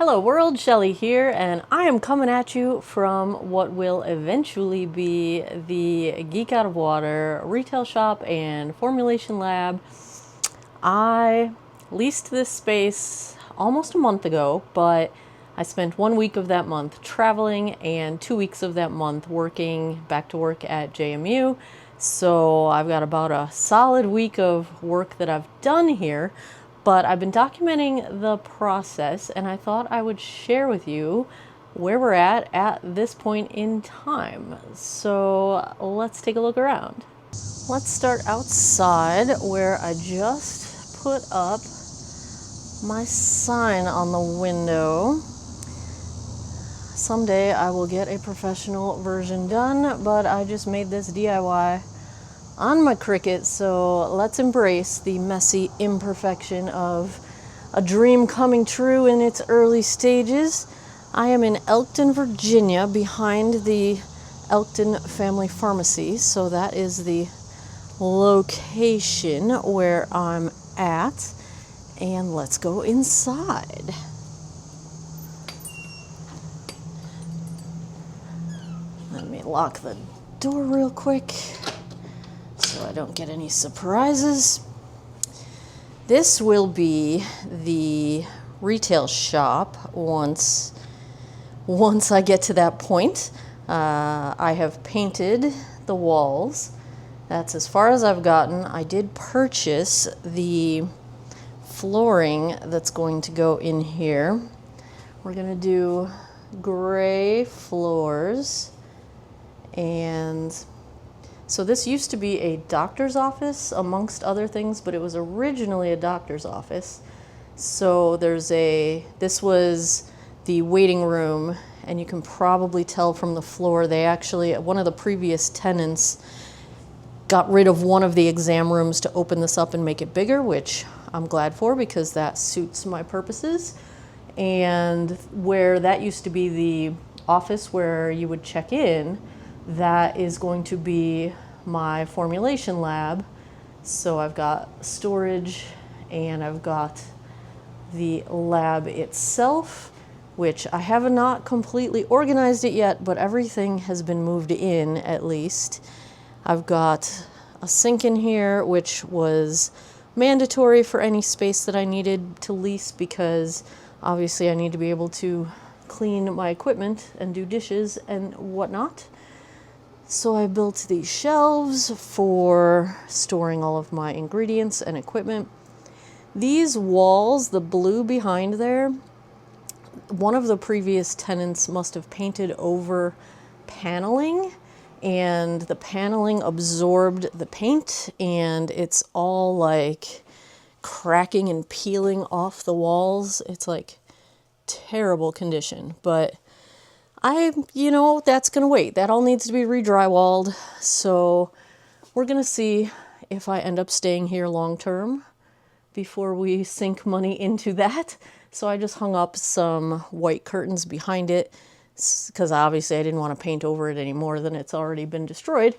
Hello world, Shelly here, and I am coming at you from what will eventually be the Geek Out of Water retail shop and formulation lab. I leased this space almost a month ago, but I spent 1 week of that month traveling and 2 weeks of that month working back to work at JMU. So I've got about a solid week of work that I've done here. But I've been documenting the process, and I thought I would share with you where we're at this point in time. So let's take a look around. Let's start outside where I just put up my sign on the window. Someday I will get a professional version done, but I just made this DIY on my Cricut, so let's embrace the messy imperfection of a dream coming true in its early stages. I am in Elkton, Virginia, behind the Elkton Family Pharmacy, so that is the location where I'm at, and let's go inside. Let me lock the door real quick so I don't get any surprises. This will be the retail shop once I get to that point. I have painted the walls. That's as far as I've gotten. I did purchase the flooring that's going to go in here. We're going to do gray floors, and so this used to be a doctor's office, amongst other things, but it was originally a doctor's office. So this was the waiting room, and you can probably tell from the floor, one of the previous tenants got rid of one of the exam rooms to open this up and make it bigger, which I'm glad for because that suits my purposes. And where that used to be the office where you would check in, that is going to be my formulation lab. So I've got storage and I've got the lab itself, which I have not completely organized it yet, but everything has been moved in at least. I've got a sink in here, which was mandatory for any space that I needed to lease because obviously I need to be able to clean my equipment and do dishes and whatnot. So I built these shelves for storing all of my ingredients and equipment. These walls, the blue behind there, one of the previous tenants must have painted over paneling, and the paneling absorbed the paint, and it's all like cracking and peeling off the walls. It's like terrible condition, but that's going to wait. That all needs to be re-drywalled. So we're going to see if I end up staying here long term before we sink money into that. So I just hung up some white curtains behind it because obviously I didn't want to paint over it any more than it's already been destroyed.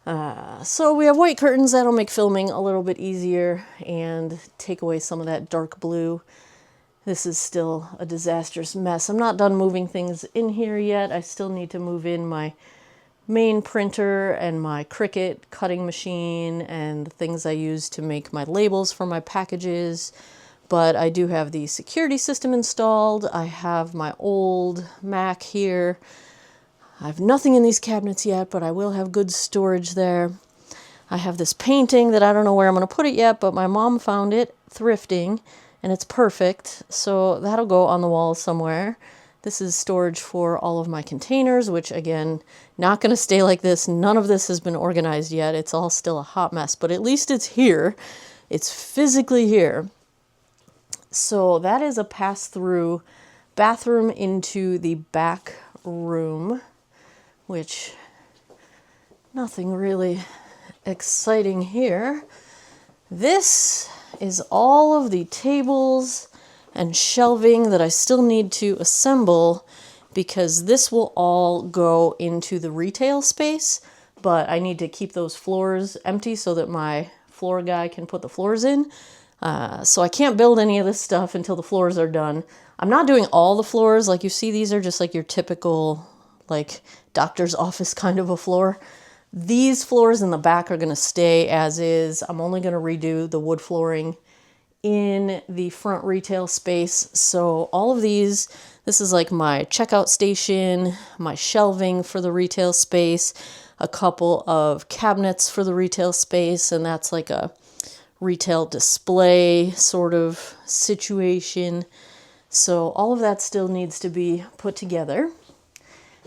So we have white curtains that'll make filming a little bit easier and take away some of that dark blue. This is still a disastrous mess. I'm not done moving things in here yet. I still need to move in my main printer and my Cricut cutting machine and things I use to make my labels for my packages. But I do have the security system installed. I have my old Mac here. I have nothing in these cabinets yet, but I will have good storage there. I have this painting that I don't know where I'm going to put it yet, but my mom found it thrifting. And it's perfect, so that'll go on the wall somewhere. This is storage for all of my containers, which again, not going to stay like this. None of this has been organized yet. It's all still a hot mess, but at least it's here. It's physically here. So that is a pass-through bathroom into the back room, which nothing really exciting here. This is all of the tables and shelving that I still need to assemble because this will all go into the retail space, but I need to keep those floors empty so that my floor guy can put the floors in. So I can't build any of this stuff until the floors are done. I'm not doing all the floors. Like you see, these are just like your typical like doctor's office kind of a floor. These floors in the back are going to stay as is. I'm only going to redo the wood flooring in the front retail space. So all of these, this is like my checkout station, my shelving for the retail space, a couple of cabinets for the retail space, and that's like a retail display sort of situation. So all of that still needs to be put together.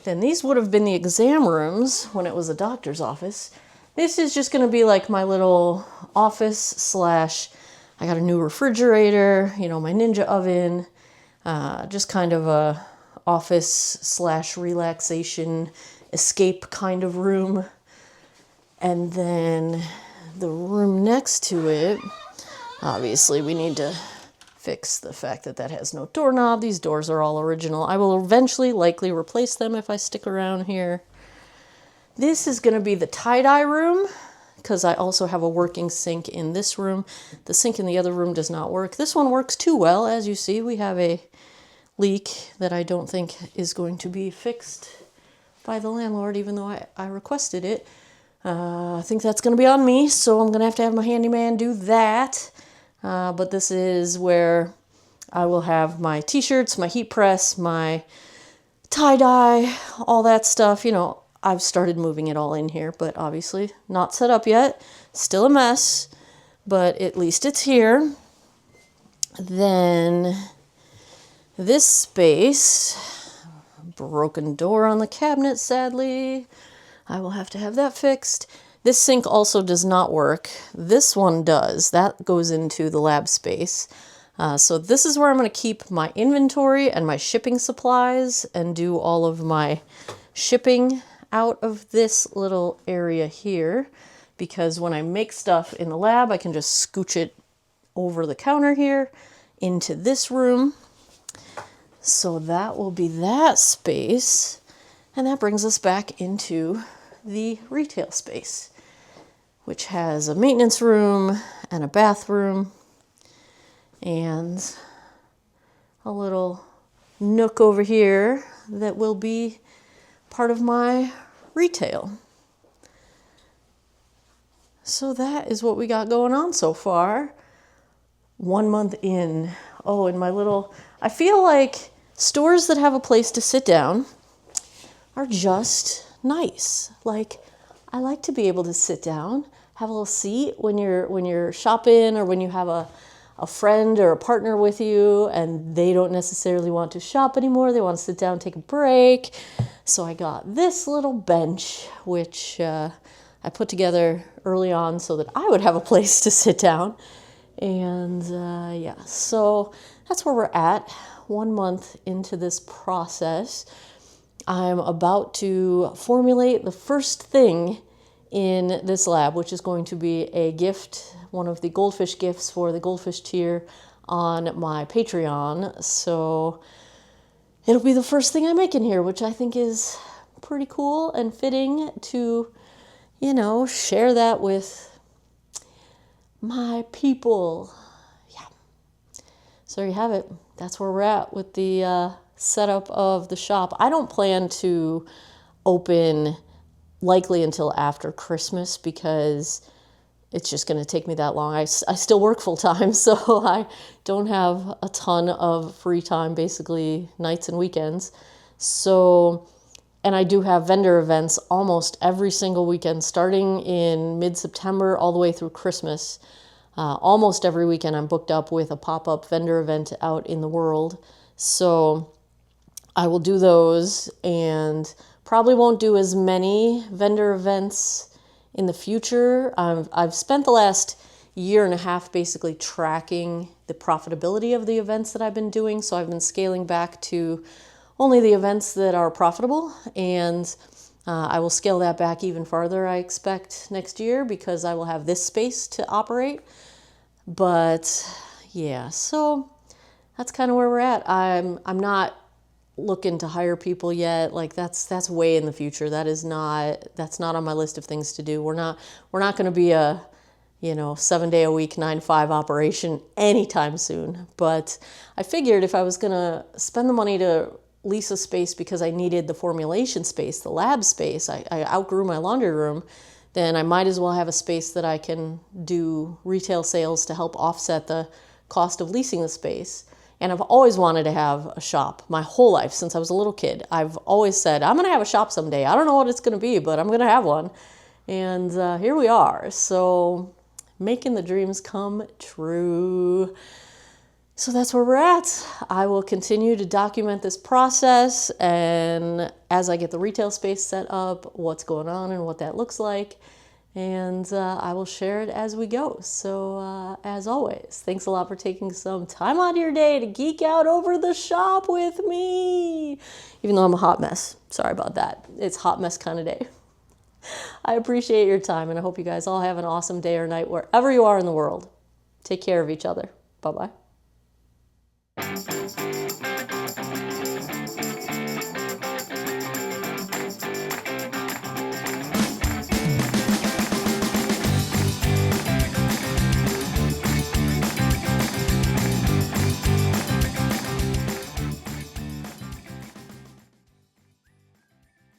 Then these would have been the exam rooms when it was a doctor's office. This is just going to be like my little office slash, I got a new refrigerator, you know, my Ninja oven, just kind of a office slash relaxation escape kind of room. And then the room next to it, obviously we need to fix the fact that that has no doorknob. These doors are all original. I will eventually likely replace them if I stick around here. This is going to be the tie-dye room because I also have a working sink in this room. The sink in the other room does not work. This one works too well. As you see, we have a leak that I don't think is going to be fixed by the landlord, even though I requested it. I think that's going to be on me, so I'm going to have my handyman do that. But this is where I will have my t-shirts, my heat press, my tie-dye, all that stuff. You know, I've started moving it all in here, but obviously not set up yet. Still a mess, but at least it's here. Then this space, broken door on the cabinet, sadly. I will have to have that fixed. This sink also does not work. This one does. That goes into the lab space. So this is where I'm going to keep my inventory and my shipping supplies and do all of my shipping out of this little area here. Because when I make stuff in the lab, I can just scooch it over the counter here into this room. So that will be that space. And that brings us back into the retail space, which has a maintenance room and a bathroom and a little nook over here that will be part of my retail. So that is what we got going on so far. 1 month in. Oh, and my little, I feel like stores that have a place to sit down are just nice. Like, I like to be able to sit down, have a little seat when you're shopping, or when you have a friend or a partner with you and they don't necessarily want to shop anymore. They want to sit down, take a break. So I got this little bench, which I put together early on so that I would have a place to sit down. And yeah, so that's where we're at. 1 month into this process. I'm about to formulate the first thing in this lab, which is going to be a gift, one of the goldfish gifts for the goldfish tier on my Patreon. So it'll be the first thing I make in here, which I think is pretty cool and fitting to, you know, share that with my people. Yeah. So there you have it. That's where we're at with the setup of the shop. I don't plan to open likely until after Christmas because it's just going to take me that long. I still work full time, so I don't have a ton of free time, basically nights and weekends. So, and I do have vendor events almost every single weekend, starting in mid-September all the way through Christmas. Almost every weekend I'm booked up with a pop-up vendor event out in the world. So I will do those and probably won't do as many vendor events in the future. I've spent the last year and a half basically tracking the profitability of the events that I've been doing. So I've been scaling back to only the events that are profitable, and I will scale that back even farther, I expect, next year, because I will have this space to operate. But yeah, so that's kind of where we're at. I'm not looking to hire people yet. Like that's way in the future. That's not on my list of things to do. We're not going to be a, you know, 7-day a week, 9 to 5 operation anytime soon. But I figured if I was going to spend the money to lease a space because I needed the formulation space, the lab space, I outgrew my laundry room, then I might as well have a space that I can do retail sales to help offset the cost of leasing the space. And I've always wanted to have a shop my whole life since I was a little kid. I've always said, I'm going to have a shop someday. I don't know what it's going to be, but I'm going to have one. And here we are. So making the dreams come true. So that's where we're at. I will continue to document this process, and as I get the retail space set up, what's going on and what that looks like, and I will share it as we go. So as always, thanks a lot for taking some time out of your day to geek out over the shop with me, even though I'm a hot mess. Sorry about that. It's hot mess kind of day. I appreciate your time, and I hope you guys all have an awesome day or night wherever you are in the world. Take care of each other. Bye-bye.